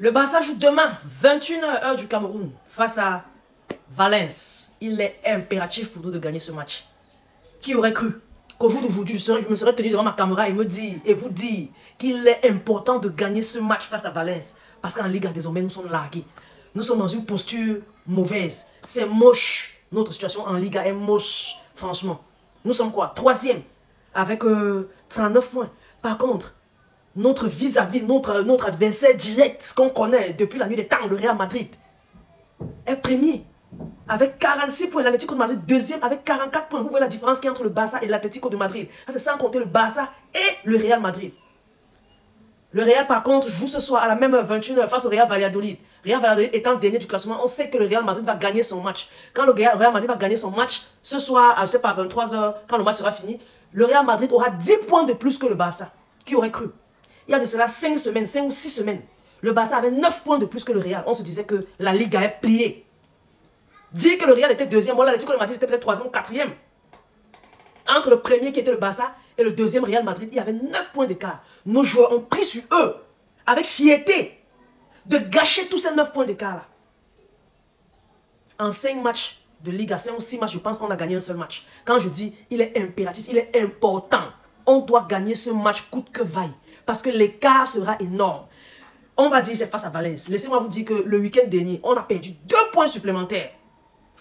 Le Barça joue demain, 21h heure du Cameroun, face à Valence. Il est impératif pour nous de gagner ce match. Qui aurait cru qu'au jour d'aujourd'hui, je me serais tenu devant ma caméra et vous dire qu'il est important de gagner ce match face à Valence. Parce qu'en Liga, désormais, nous sommes largués. Nous sommes dans une posture mauvaise. C'est moche. Notre situation en Liga est moche, franchement. Nous sommes quoi? Troisième, avec 39 points. Par contre, notre vis-à-vis, notre adversaire direct qu'on connaît depuis la nuit des temps, le Real Madrid, est premier. Avec 46 points, l'Atlético de Madrid deuxième avec 44 points. Vous voyez la différence qu'il y a entre le Barça et l'Atlético de Madrid. Ça, c'est sans compter le Barça et le Real Madrid. Le Real, par contre, joue ce soir à la même heure, 21h, face au Real Valladolid. Real Valladolid étant dernier du classement, on sait que le Real Madrid va gagner son match. Quand le Real Madrid va gagner son match, ce soir, à, je sais pas, 23h, quand le match sera fini, le Real Madrid aura 10 points de plus que le Barça. Qui aurait cru? Il y a de cela 5 semaines, 5 ou 6 semaines. Le Barça avait 9 points de plus que le Real. On se disait que la Liga est pliée. Dire que le Real était deuxième, moi, l'Atlético de Madrid était peut-être troisième ou quatrième. Entre le premier qui était le Barça et le deuxième Real Madrid, il y avait 9 points d'écart. Nos joueurs ont pris sur eux, avec fierté, de gâcher tous ces 9 points d'écart-là. En 5 matchs de Liga, 5 ou 6 matchs, je pense qu'on a gagné un seul match. Quand je dis, il est impératif, il est important. On doit gagner ce match coûte que vaille. Parce que l'écart sera énorme. On va dire c'est face à Valence. Laissez-moi vous dire que le week-end dernier, on a perdu 2 points supplémentaires.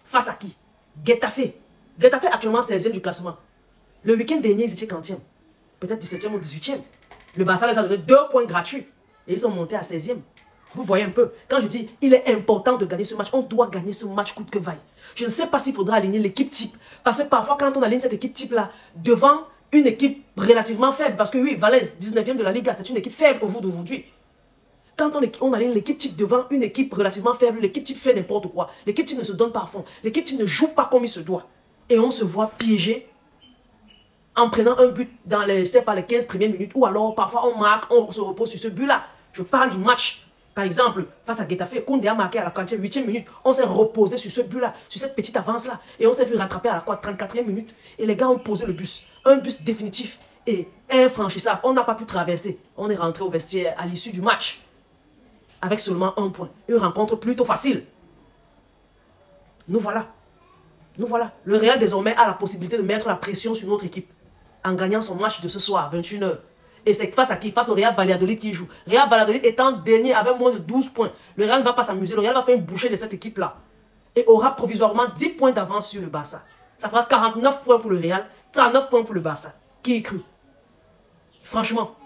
Face à qui? Getafe. Getafe actuellement 16e du classement. Le week-end dernier, ils étaient 40e. Peut-être 17e ou 18e. Le Barça les a donné 2 points gratuits. Et ils sont montés à 16e. Vous voyez un peu. Quand je dis, il est important de gagner ce match, on doit gagner ce match coûte que vaille. Je ne sais pas s'il faudra aligner l'équipe type. Parce que parfois, quand on aligne cette équipe type-là, devant une équipe relativement faible, parce que oui, Valence, 19e de la Liga, c'est une équipe faible au jour d'aujourd'hui. Quand on aligne l'équipe type devant une équipe relativement faible, l'équipe type fait n'importe quoi. L'équipe type ne se donne pas à fond. L'équipe type ne joue pas comme il se doit. Et on se voit piégé en prenant un but dans les, je sais pas, les 15 premières minutes. Ou alors, parfois, on marque, on se repose sur ce but-là. Je parle du match. Par exemple, face à Getafe, Koundé a marqué à la 48e minute. On s'est reposé sur ce but-là, sur cette petite avance-là. Et on s'est vu rattraper à la 34e minute. Et les gars ont posé le bus. Un bus définitif et infranchissable. On n'a pas pu traverser. On est rentré au vestiaire à l'issue du match. Avec seulement 1 point. Une rencontre plutôt facile. Nous voilà. Nous voilà. Le Real désormais a la possibilité de mettre la pression sur notre équipe. En gagnant son match de ce soir, 21h. Et c'est face à qui? Face au Real Valladolid qui joue. Real Valladolid étant dernier avec moins de 12 points. Le Real ne va pas s'amuser. Le Real va faire une bouchée de cette équipe-là. Et aura provisoirement 10 points d'avance sur le Barça. Ça fera 49 points pour le Real, 39 points pour le Barça. Qui y crut? Franchement.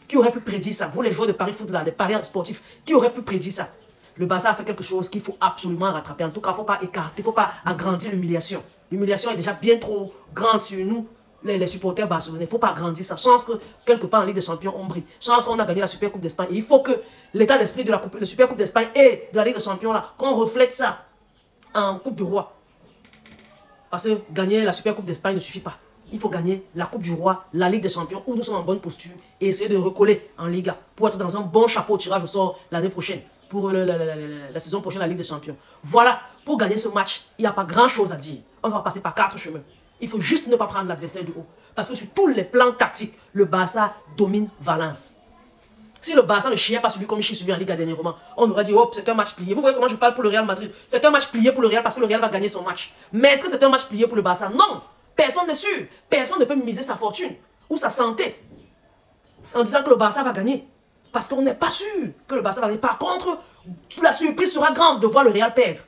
Qui aurait pu prédire ça? Vous les joueurs de Paris Foot, là, les paris sportifs, qui aurait pu prédire ça? Le Barça a fait quelque chose qu'il faut absolument rattraper. En tout cas, il ne faut pas écarter, il ne faut pas agrandir l'humiliation. L'humiliation est déjà bien trop grande sur nous, les supporters barcelonais. Il ne faut pas agrandir ça. Chance que quelque part en Ligue des Champions, on brille. Chance qu'on a gagné la Super Coupe d'Espagne. Il faut que l'état d'esprit de la Super Coupe d'Espagne et de la Ligue des Champions, là, qu'on reflète ça en Coupe du Roi. Parce que gagner la Super Coupe d'Espagne ne suffit pas. Il faut gagner la Coupe du Roi, la Ligue des Champions, où nous sommes en bonne posture et essayer de recoller en Liga pour être dans un bon chapeau au tirage au sort l'année prochaine, pour la saison prochaine, la Ligue des Champions. Voilà, pour gagner ce match, il n'y a pas grand chose à dire. On va passer par 4 chemins. Il faut juste ne pas prendre l'adversaire du haut. Parce que sur tous les plans tactiques, le Barça domine Valence. Si le Barça ne chiait pas sur lui comme il chie sur lui en Liga dernièrement, on aurait dit, oh, c'est un match plié. Vous voyez comment je parle pour le Real Madrid? C'est un match plié pour le Real parce que le Real va gagner son match. Mais est-ce que c'est un match plié pour le Barça? Non! Personne n'est sûr. Personne ne peut miser sa fortune ou sa santé en disant que le Barça va gagner. Parce qu'on n'est pas sûr que le Barça va gagner. Par contre, la surprise sera grande de voir le Real perdre.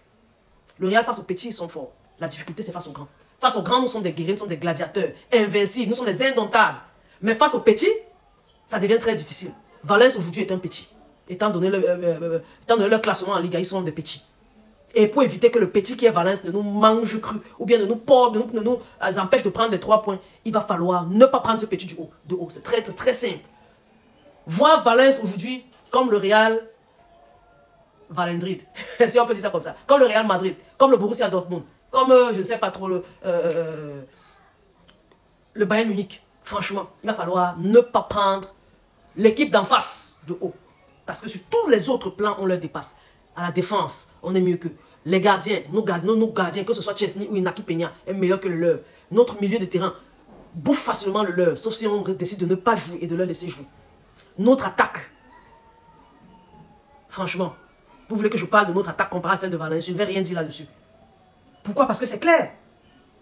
Le Real face aux petits, ils sont forts. La difficulté, c'est face aux grands. Face aux grands, nous sommes des guerriers, nous sommes des gladiateurs, invincibles, nous sommes des indomptables. Mais face aux petits, ça devient très difficile. Valence aujourd'hui est un petit. Étant donné leur classement en Liga, ils sont des petits. Et pour éviter que le petit qui est Valence ne nous mange cru, ou bien ne nous porte, ne nous empêche de prendre les 3 points, il va falloir ne pas prendre ce petit du haut. De haut, c'est très, très, très simple. Voir Valence aujourd'hui comme le Real Valendrid, si on peut dire ça comme ça, comme le Real Madrid, comme le Borussia Dortmund, comme, je ne sais pas trop, le Bayern Munich. Franchement, il va falloir ne pas prendre l'équipe d'en face de haut. Parce que sur tous les autres plans, on leur dépasse. À la défense, on est mieux que les gardiens, nos gardiens, que ce soit Chesney ou Inaki Peña, est meilleur que le leur. Notre milieu de terrain bouffe facilement le leur, sauf si on décide de ne pas jouer et de leur laisser jouer. Notre attaque Franchement, vous voulez que je parle de notre attaque comparée à celle de Valence? Je ne vais rien dire là-dessus. Pourquoi? Parce que c'est clair.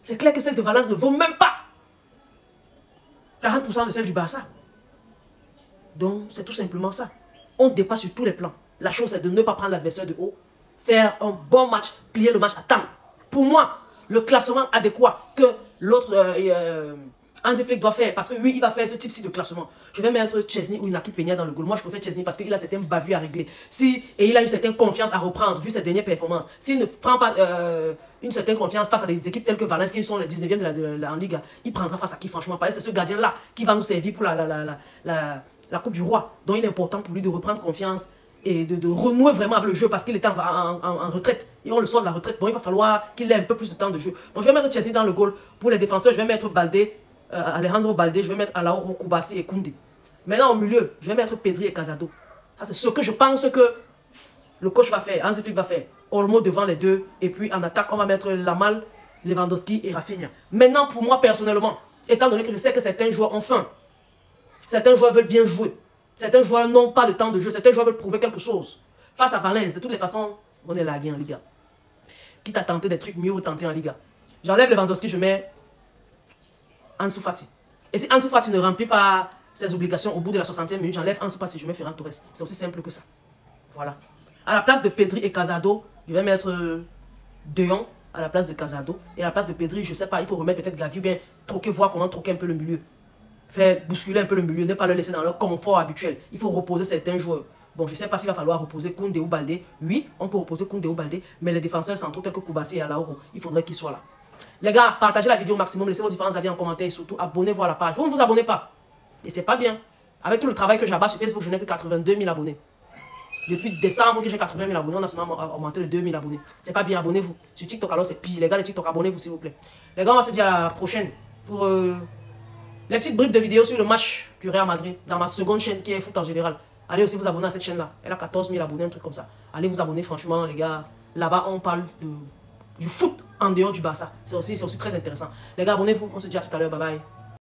C'est clair que celle de Valence ne vaut même pas 40% de celle du Barça. Donc, c'est tout simplement ça. On dépasse sur tous les plans. La chose, c'est de ne pas prendre l'adversaire de haut, faire un bon match, plier le match à temps. Pour moi, le classement adéquat que l'autre Hansi Flick doit faire, parce que lui, il va faire ce type-ci de classement. Je vais mettre Chesney ou Inaki Peña dans le goal. Moi, je préfère Chesney parce qu'il a certaines bavures à régler. Et il a une certaine confiance à reprendre, vu ses dernières performances. S'il ne prend pas une certaine confiance face à des équipes telles que Valence, qui sont les 19e de la Liga, il prendra face à qui, franchement? Parce que c'est ce gardien-là qui va nous servir pour la Coupe du Roi. Donc, il est important pour lui de reprendre confiance et de renouer vraiment avec le jeu parce qu'il était en retraite. Et on le sort de la retraite. Bon, il va falloir qu'il ait un peu plus de temps de jeu. Bon, je vais mettre Chesney dans le goal. Pour les défenseurs, je vais mettre Baldé, Alejandro Baldé, je vais mettre Alaoro, Koubassi et Koundé. Maintenant, au milieu, je vais mettre Pedri et Casado. Ça, c'est ce que je pense que le coach va faire, Hansi Flick va faire. Olmo devant les deux. Et puis, en attaque, on va mettre Lamal, Lewandowski et Rafinha. Maintenant, pour moi, personnellement, étant donné que je sais que certains joueurs ont faim, certains joueurs veulent bien jouer, certains joueurs n'ont pas de temps de jeu, certains joueurs veulent prouver quelque chose. Face à Valence, de toutes les façons, on est largué en Liga. Quitte à tenter des trucs, mieux vaut tenter en Liga. J'enlève Lewandowski, je mets Ansu Fati. Et si Ansu Fati ne remplit pas ses obligations au bout de la 60e minute, j'enlève Ansu Fati, je mets Ferran Torres. C'est aussi simple que ça. Voilà. À la place de Pedri et Casado, je vais mettre De Jong à la place de Casado. Et à la place de Pedri, je ne sais pas, il faut remettre peut-être Gavi ou bien troquer, voir comment troquer un peu le milieu. Faire bousculer un peu le milieu, ne pas le laisser dans leur confort habituel. Il faut reposer certains joueurs. Bon, je ne sais pas s'il va falloir reposer Koundé ou Baldé. Oui, on peut reposer Koundé ou Baldé, mais les défenseurs centraux tels que Koubassi et Alaoro, il faudrait qu'ils soient là. Les gars, partagez la vidéo au maximum, laissez vos différents avis en commentaire et surtout abonnez-vous à la page. Vous ne vous abonnez pas. Et c'est pas bien. Avec tout le travail que j'abat sur Facebook, je n'ai que 82 000 abonnés. Depuis décembre que j'ai 80 000 abonnés, on a seulement augmenté de 2 000 abonnés. C'est pas bien, abonnez-vous. Sur TikTok, alors c'est pire. Les gars de TikTok, abonnez-vous s'il vous plaît. Les gars, on va se dire à la prochaine pour les petites bribes de vidéos sur le match du Real Madrid dans ma seconde chaîne qui est foot en général. Allez aussi vous abonner à cette chaîne-là. Elle a 14 000 abonnés, un truc comme ça. Allez vous abonner, franchement, les gars. Là-bas, on parle du foot en dehors du Barça. C'est aussi très intéressant. Les gars, abonnez-vous. On se dit à tout à l'heure. Bye bye.